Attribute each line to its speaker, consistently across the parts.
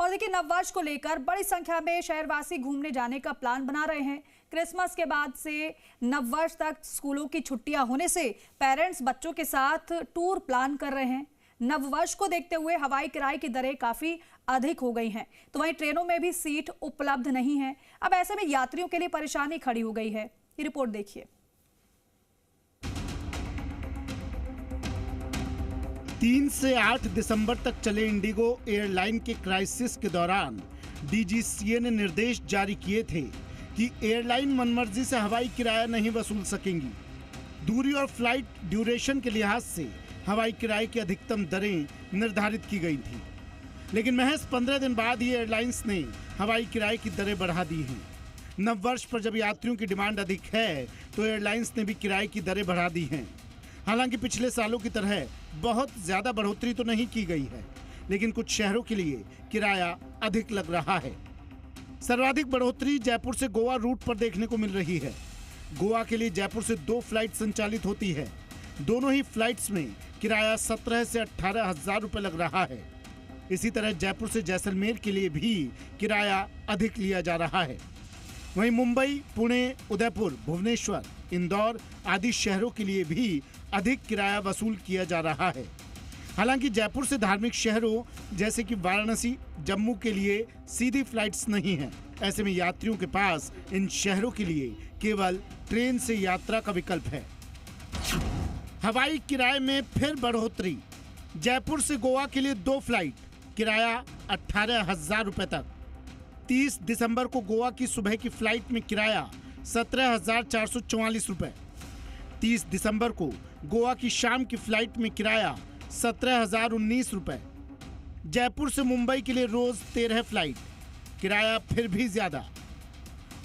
Speaker 1: और देखिए, नववर्ष को लेकर बड़ी संख्या में शहरवासी घूमने जाने का प्लान बना रहे हैं। क्रिसमस के बाद से नववर्ष तक स्कूलों की छुट्टियां होने से पेरेंट्स बच्चों के साथ टूर प्लान कर रहे हैं। नववर्ष को देखते हुए हवाई किराए की दरें काफी अधिक हो गई हैं, तो वहीं ट्रेनों में भी सीट उपलब्ध नहीं है। अब ऐसे में यात्रियों के लिए परेशानी खड़ी हो गई है। ये रिपोर्ट देखिए।
Speaker 2: 3 से 8 दिसंबर तक चले इंडिगो एयरलाइन के क्राइसिस के दौरान डीजीसीए ने निर्देश जारी किए थे कि एयरलाइन मनमर्जी से हवाई किराया नहीं वसूल सकेंगी। दूरी और फ्लाइट ड्यूरेशन के लिहाज से हवाई किराए की अधिकतम दरें निर्धारित की गई थी, लेकिन महज 15 दिन बाद ही एयरलाइंस ने हवाई किराए की दरें बढ़ा दी हैं। नववर्ष पर जब यात्रियों की डिमांड अधिक है तो एयरलाइंस ने भी किराए की दरें बढ़ा दी हैं। हालांकि पिछले सालों की तरह बहुत ज्यादा बढ़ोतरी तो नहीं की गई है, लेकिन कुछ शहरों के लिए किराया अधिक लग रहा है। सर्वाधिक बढ़ोतरी जयपुर से गोवा रूट पर देखने को मिल रही है। गोवा के लिए जयपुर से 2 फ्लाइट संचालित होती है। दोनों ही फ्लाइट्स में किराया 17 से 18 हजार रुपए लग रहा है। इसी तरह जयपुर से जैसलमेर के लिए भी किराया अधिक लिया जा रहा है। वहीं मुंबई, पुणे, उदयपुर, भुवनेश्वर, इंदौर आदि शहरों के लिए भी अधिक किराया वसूल किया जा रहा है। हालांकि जयपुर से धार्मिक शहरों जैसे कि वाराणसी, जम्मू के लिए सीधी फ्लाइट्स नहीं हैं। ऐसे में यात्रियों के पास इन शहरों के लिए केवल ट्रेन से यात्रा का विकल्प है। हवाई किराए में फिर बढ़ोतरी। जयपुर से गोवा के लिए 2 फ्लाइट, किराया 18,000 रुपए तक। 30 दिसंबर को गोवा की सुबह की फ्लाइट में किराया 17,444 रुपए। 30 दिसंबर को गोवा की शाम की फ्लाइट में किराया 17,019 रुपए। जयपुर से मुंबई के लिए रोज 13 फ्लाइट, किराया फिर भी ज्यादा।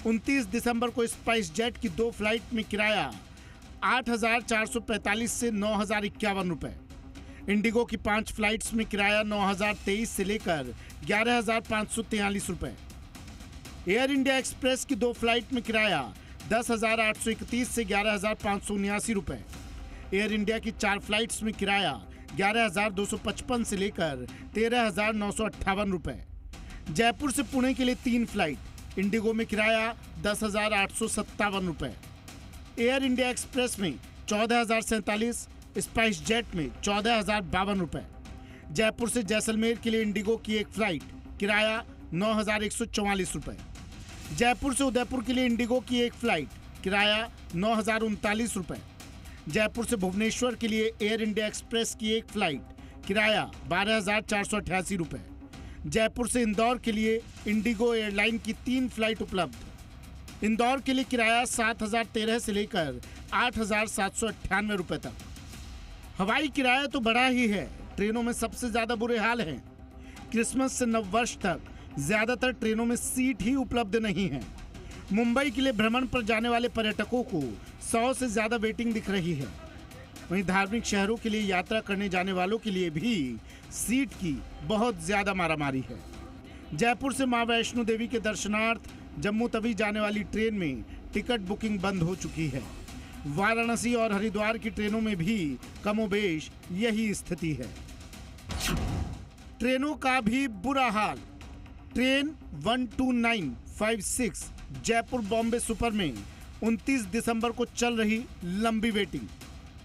Speaker 2: 29 दिसंबर को स्पाइस जेट की 2 फ्लाइट में किराया 8,445 से 9,051 रुपए। इंडिगो की 5 फ्लाइट्स में किराया 9,023 से लेकर 11,543 रुपए। एयर इंडिया एक्सप्रेस की 2 फ्लाइट में किराया 10,831 से 11,579 रुपए। एयर इंडिया की 4 फ्लाइट्स में किराया 11,255 से लेकर 13,958 रुपए। जयपुर से पुणे के लिए 3 फ्लाइट, इंडिगो में किराया 10,857 रुपए। एयर इंडिया एक्सप्रेस में 14,047, स्पाइस जेट में 14,052 रुपए। जयपुर से जैसलमेर के लिए इंडिगो की 1 फ्लाइट, किराया 9,144 रुपए। जयपुर से उदयपुर के लिए इंडिगो की 1 फ्लाइट, किराया 9,039 रुपए। जयपुर से भुवनेश्वर के लिए एयर इंडिया एक्सप्रेस की 1 फ्लाइट, किराया 12,488 रुपए। जयपुर से इंदौर के लिए इंडिगो एयरलाइन की 3 फ्लाइट उपलब्ध। इंदौर के लिए किराया 7,013 से लेकर 8,798 रुपए तक। हवाई किराया तो बढ़ा ही है, ट्रेनों में सबसे ज्यादा बुरे हाल हैं। क्रिसमस से नववर्ष तक ज्यादातर ट्रेनों में सीट ही उपलब्ध नहीं है। मुंबई के लिए भ्रमण पर जाने वाले पर्यटकों को 100 से ज्यादा वेटिंग दिख रही है। वहीं धार्मिक शहरों के लिए यात्रा करने जाने वालों के लिए भी सीट की बहुत ज्यादा मारामारी है। जयपुर से मां वैष्णो देवी के दर्शनार्थ जम्मू तवी जाने वाली ट्रेन में टिकट बुकिंग बंद हो चुकी है। वाराणसी और हरिद्वार की ट्रेनों में भी कमोबेश यही स्थिति है। ट्रेनों का भी बुरा हाल। ट्रेन 12956 जयपुर बॉम्बे सुपर में 29 दिसंबर को चल रही लंबी वेटिंग।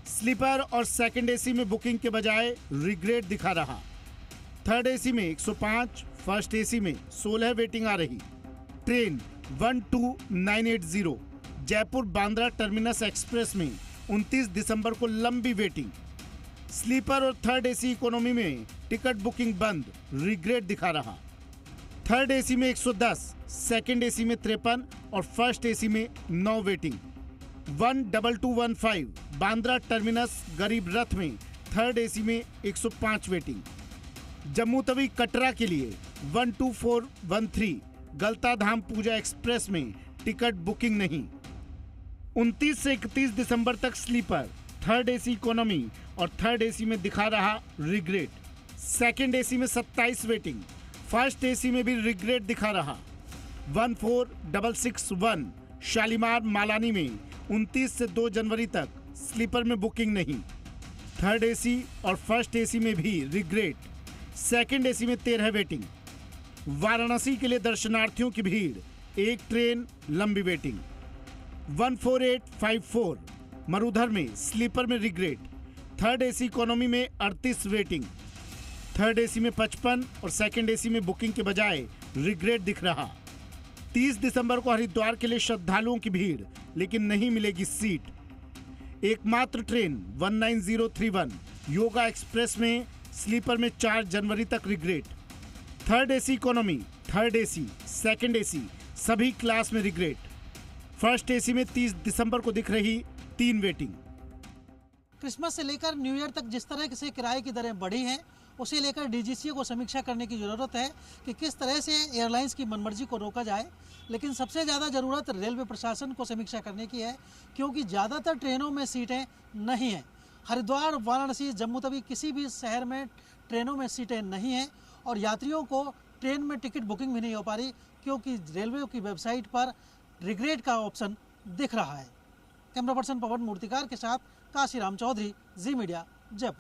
Speaker 2: स्लीपर और सेकंड एसी में बुकिंग के बजाय रिग्रेट दिखा रहा। थर्ड एसी में 105, फर्स्ट एसी में 16 वेटिंग आ रही। Train 12980 Jaipur Bandra terminus express में 29 दिसंबर को लंबी वेटिंग। स्लीपर और थर्ड एसी इकोनॉमी में टिकट बुकिंग बंद, रिग्रेट दिखा रहा। थर्ड एसी में 110, सेकंड एसी में 53 और फर्स्ट एसी में 9 वेटिंग। 12215 बांद्रा टर्मिनस गरीब रथ में थर्ड एसी में 105 वेटिंग। जम्मू तवी कटरा के लिए 12413 गलता धाम पूजा एक्सप्रेस में टिकट बुकिंग नहीं। 29 से 31 दिसंबर तक स्लीपर, थर्ड एसी इकोनॉमी और थर्ड एसी में दिखा रहा रिग्रेट। सेकंड एसी में 27 वेटिंग, फर्स्ट एसी में भी रिग्रेट दिखा रहा। 14661 शालीमार मालानी में 29 से 2 जनवरी तक स्लीपर में बुकिंग नहीं। थर्ड एसी और फर्स्ट एसी में भी रिग्रेट। सेकंड एसी में 13 वेटिंग। वाराणसी के लिए दर्शनार्थियों की भीड़, एक ट्रेन लंबी वेटिंग। 14854 मरुधर में स्लीपर में रिग्रेट, थर्ड एसी इकोनॉमी में 38 वेटिंग, थर्ड एसी में 55 और सेकंड एसी में बुकिंग के बजाय रिग्रेट दिख रहा। 30 दिसंबर को हरिद्वार के लिए श्रद्धालुओं की भीड़, लेकिन नहीं मिलेगी सीट। एकमात्र ट्रेन 19031 योगा एक्सप्रेस में स्लीपर में 4 जनवरी तक regret, third AC economy, third AC, second AC सभी क्लास में रिग्रेट। फर्स्ट एसी में 30 दिसंबर को दिख रही 3 वेटिंग।
Speaker 3: क्रिसमस से लेकर न्यू ईयर तक जिस तरह से किराए की दरें बढ़ी हैं, उसे लेकर डीजीसीए को समीक्षा करने की ज़रूरत है कि किस तरह से एयरलाइंस की मनमर्जी को रोका जाए। लेकिन सबसे ज़्यादा ज़रूरत रेलवे प्रशासन को समीक्षा करने की है, क्योंकि ज़्यादातर ट्रेनों में सीटें नहीं हैं। हरिद्वार, वाराणसी, जम्मू तवी किसी भी शहर में ट्रेनों में सीटें नहीं हैं और यात्रियों को ट्रेन में टिकट बुकिंग भी नहीं हो पा रही, क्योंकि रेलवे की वेबसाइट पर रिग्रेट का ऑप्शन दिख रहा है। कैमरा पर्सन पवन मूर्तिकार के साथ काशीराम चौधरी, जी मीडिया, जयपुर।